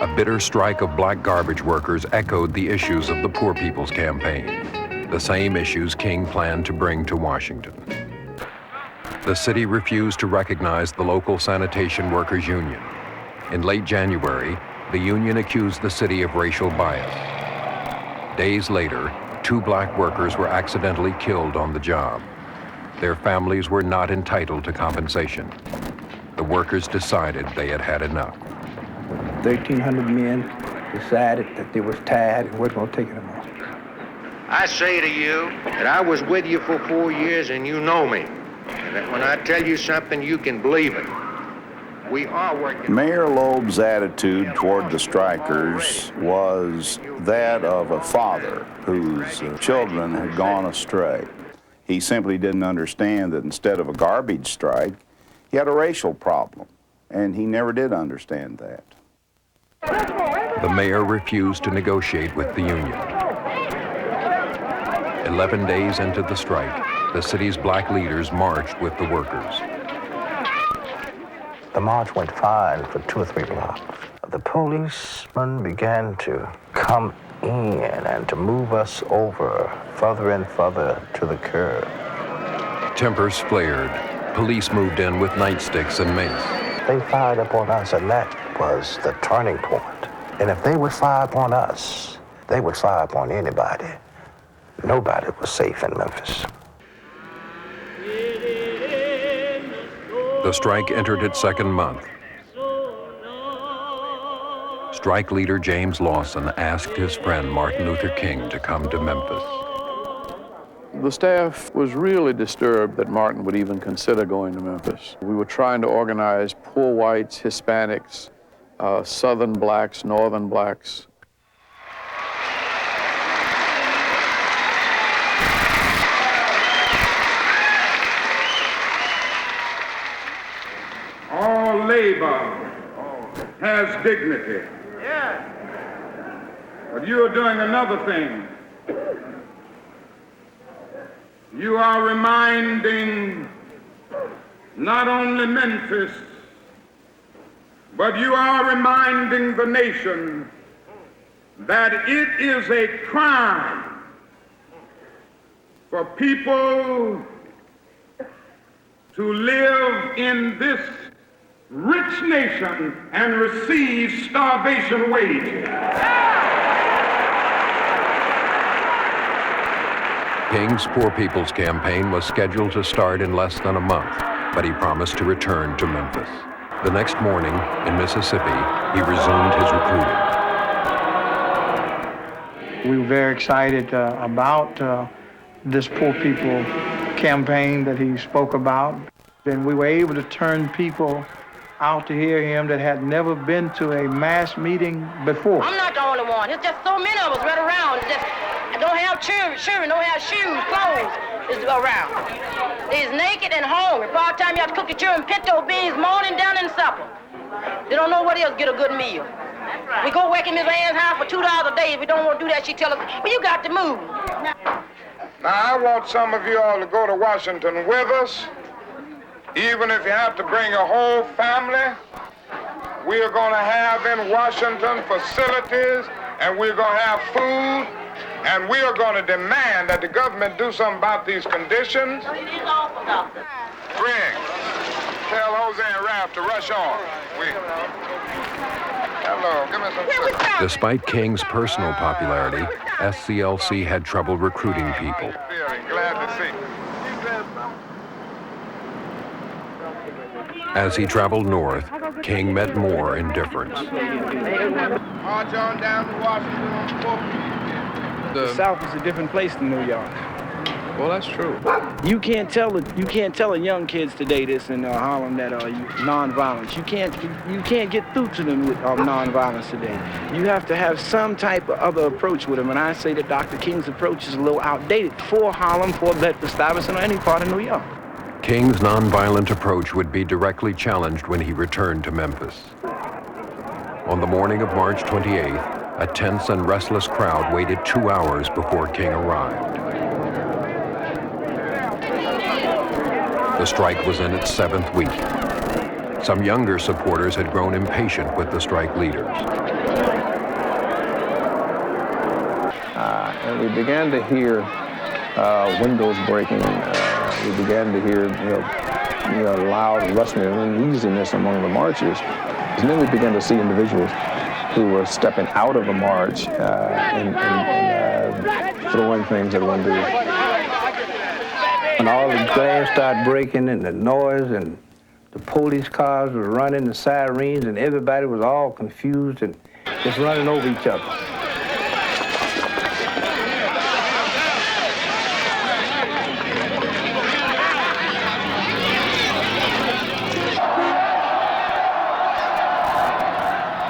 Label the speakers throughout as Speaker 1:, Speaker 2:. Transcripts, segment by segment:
Speaker 1: A bitter strike of black garbage workers echoed the issues of the Poor People's Campaign, the same issues King planned to bring to Washington. The city refused to recognize the local sanitation workers' union. In late January, the union accused the city of racial bias. Days later, 2 black workers were accidentally killed on the job. Their families were not entitled to compensation. The workers decided they had had enough.
Speaker 2: 1,300 men decided that they was tired and wasn't going to take it anymore.
Speaker 3: I say to you that I was with you for 4 years and you know me. And that when I tell you something, you can believe it. We are working.
Speaker 4: Mayor Loeb's attitude toward the strikers was that of a father whose children had gone astray. He simply didn't understand that instead of a garbage strike, he had a racial problem, and he never did understand that.
Speaker 1: The mayor refused to negotiate with the union. 11 days into the strike, the city's black leaders marched with the workers.
Speaker 5: The march went fine for 2 or 3 blocks. The policemen began to come in and to move us over further and further to the curb.
Speaker 1: Tempers flared. Police moved in with nightsticks and mace.
Speaker 5: They fired upon us, and that was the turning point. And if they would fire upon us, they would fire upon anybody. Nobody was safe in Memphis.
Speaker 1: The strike entered its 2nd month. Strike leader James Lawson asked his friend Martin Luther King to come to Memphis.
Speaker 6: The staff was really disturbed that Martin would even consider going to Memphis. We were trying to organize poor whites, Hispanics, Southern blacks, Northern blacks.
Speaker 7: All labor has dignity. But you are doing another thing. You are reminding not only Memphis, but you are reminding the nation that it is a crime for people to live in this rich nation and receive starvation wages.
Speaker 1: King's Poor People's Campaign was scheduled to start in less than a month, but he promised to return to Memphis. The next morning, in Mississippi, he resumed his recruiting.
Speaker 2: We were very excited about this Poor People campaign that he spoke about. And we were able to turn people out to hear him that had never been to a mass meeting before.
Speaker 8: I'm not the only one. It's just so many of us right around. Just don't have children, don't have shoes, clothes is around. They's naked and hungry. Part time you have to cook your children pinto beans morning, down, and supper. They don't know what else get a good meal. We go work in Miss Ann's house for $2 a day. If we don't want to do that, she tell us, well, you got to move.
Speaker 7: Now, I want some of you all to go to Washington with us, even if you have to bring your whole family. We are going to have in Washington facilities, and we're going to have food, and we are going to demand that the government do something about these conditions. Greg, tell Jose and Ralph to rush on. Hello, give me some.
Speaker 1: Despite King's personal popularity, SCLC had trouble recruiting people.
Speaker 7: Glad to see you.
Speaker 1: As he traveled north, King met more indifference.
Speaker 7: March on down to Washington.
Speaker 9: The South is a different place than New York.
Speaker 6: Well, that's true.
Speaker 9: You can't tell the young kids today this in Harlem that are nonviolence. You can't get through to them with nonviolence today. You have to have some type of other approach with them. And I say that Dr. King's approach is a little outdated for Harlem, for Bedford-Stuyvesant, or any part of New York.
Speaker 1: King's nonviolent approach would be directly challenged when he returned to Memphis. On the morning of March 28th, a tense and restless crowd waited 2 hours before King arrived. The strike was in its 7th week. Some younger supporters had grown impatient with the strike leaders.
Speaker 10: And we began to hear windows breaking. We began to hear, loud rustling and uneasiness among the marchers. And then we began to see individuals who were stepping out of the march and throwing things at one dude.
Speaker 5: When all the glass started breaking and the noise and the police cars were running, the sirens, and everybody was all confused and just running over each other.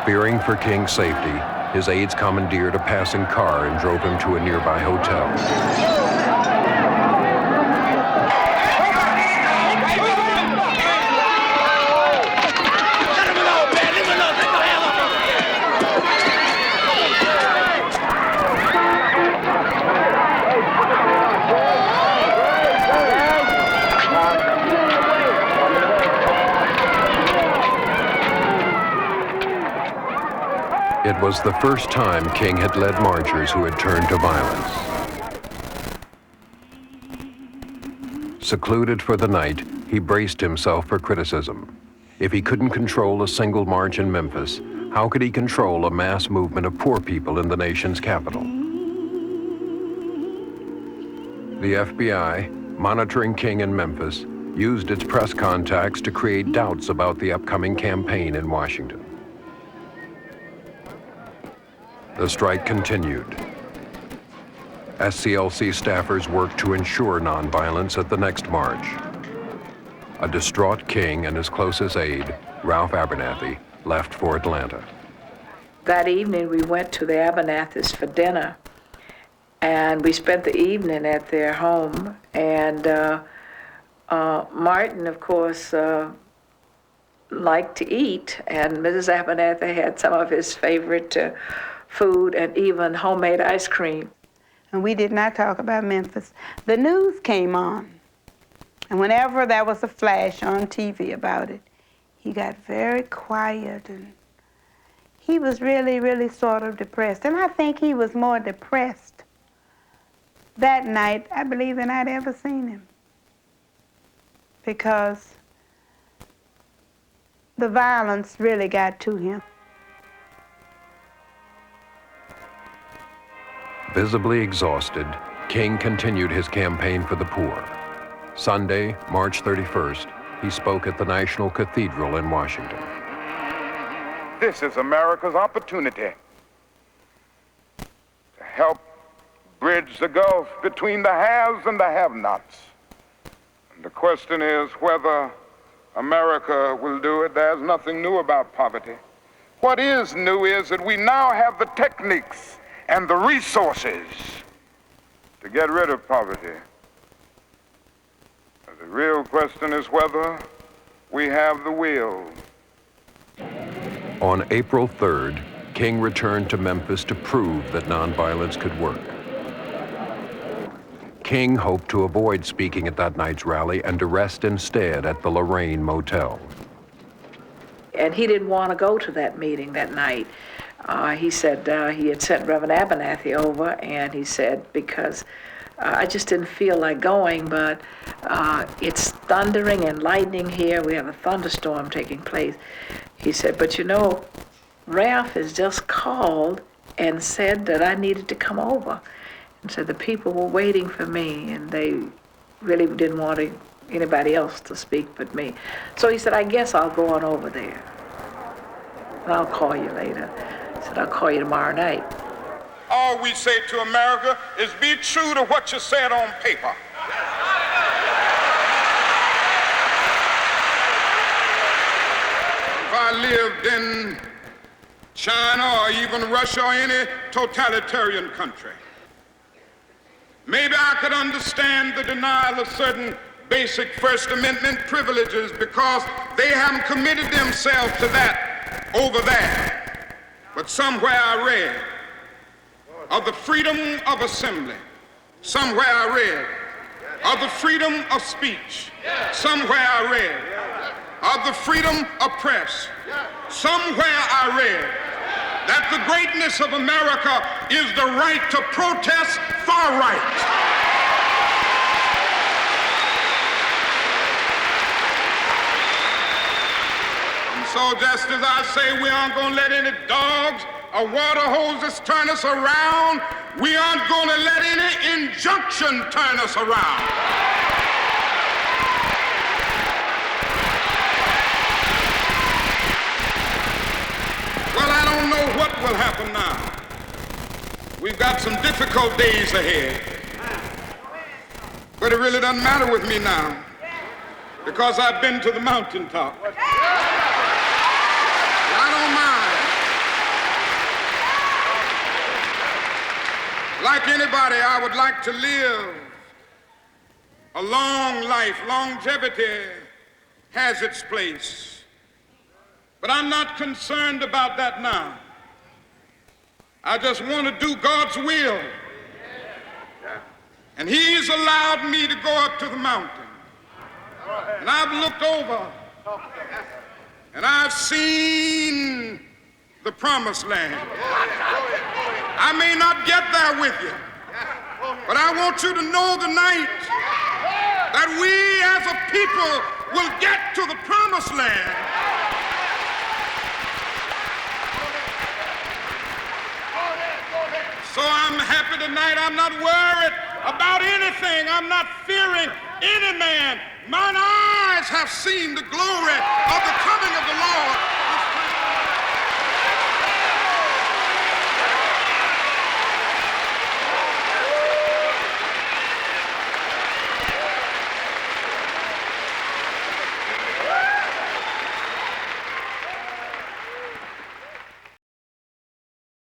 Speaker 1: Fearing for King's safety, his aides commandeered a passing car and drove him to a nearby hotel. It was the first time King had led marchers who had turned to violence. Secluded for the night, he braced himself for criticism. If he couldn't control a single march in Memphis, how could he control a mass movement of poor people in the nation's capital? The FBI, monitoring King in Memphis, used its press contacts to create doubts about the upcoming campaign in Washington. The strike continued. SCLC staffers worked to ensure nonviolence at the next march. A distraught King and his closest aide, Ralph Abernathy, left for Atlanta.
Speaker 11: That evening we went to the Abernathys for dinner, and we spent the evening at their home. And Martin, of course, liked to eat, and Mrs. Abernathy had some of his favorite food and even homemade ice cream.
Speaker 12: And we did not talk about Memphis. The news came on, and whenever there was a flash on TV about it, he got very quiet, and he was really, really sort of depressed. And I think he was more depressed that night, I believe, than I'd ever seen him, because the violence really got to him.
Speaker 1: Visibly exhausted, King continued his campaign for the poor. Sunday, March 31st, he spoke at the National Cathedral in Washington.
Speaker 7: This is America's opportunity to help bridge the gulf between the haves and the have-nots. And the question is whether America will do it. There's nothing new about poverty. What is new is that we now have the techniques and the resources to get rid of poverty. The real question is whether we have the will.
Speaker 1: On April 3rd, King returned to Memphis to prove that nonviolence could work. King hoped to avoid speaking at that night's rally and to rest instead at the Lorraine Motel.
Speaker 11: And he didn't want to go to that meeting that night. He said he had sent Reverend Abernathy over, and he said, because I just didn't feel like going, but it's thundering and lightning here. We have a thunderstorm taking place. He said, but you know, Ralph has just called and said that I needed to come over. And said the people were waiting for me, and they really didn't want anybody else to speak but me. So he said, I guess I'll go on over there, and I'll call you later. He said, I'll call you tomorrow night.
Speaker 7: All we say to America is be true to what you said on paper. If I lived in China or even Russia or any totalitarian country, maybe I could understand the denial of certain basic First Amendment privileges because they haven't committed themselves to that over there. But somewhere I read of the freedom of assembly. Somewhere I read of the freedom of speech. Somewhere I read of the freedom of press. Somewhere I read that the greatness of America is the right to protest far right. And so just as I say we aren't going to let any dogs or water hoses turn us around, we aren't going to let any injunction turn us around. Well, I don't know what will happen now. We've got some difficult days ahead. But it really doesn't matter with me now, because I've been to the mountaintop. I don't mind. Like anybody, I would like to live a long life. Longevity has its place. But I'm not concerned about that now. I just want to do God's will. And He's allowed me to go up to the mountain. And I've looked over and I've seen the promised land. I may not get there with you, but I want you to know tonight that we as a people will get to the promised land. So I'm happy tonight. I'm not worried about anything. I'm not fearing any man. Mine eyes have seen the glory of the coming of the Lord.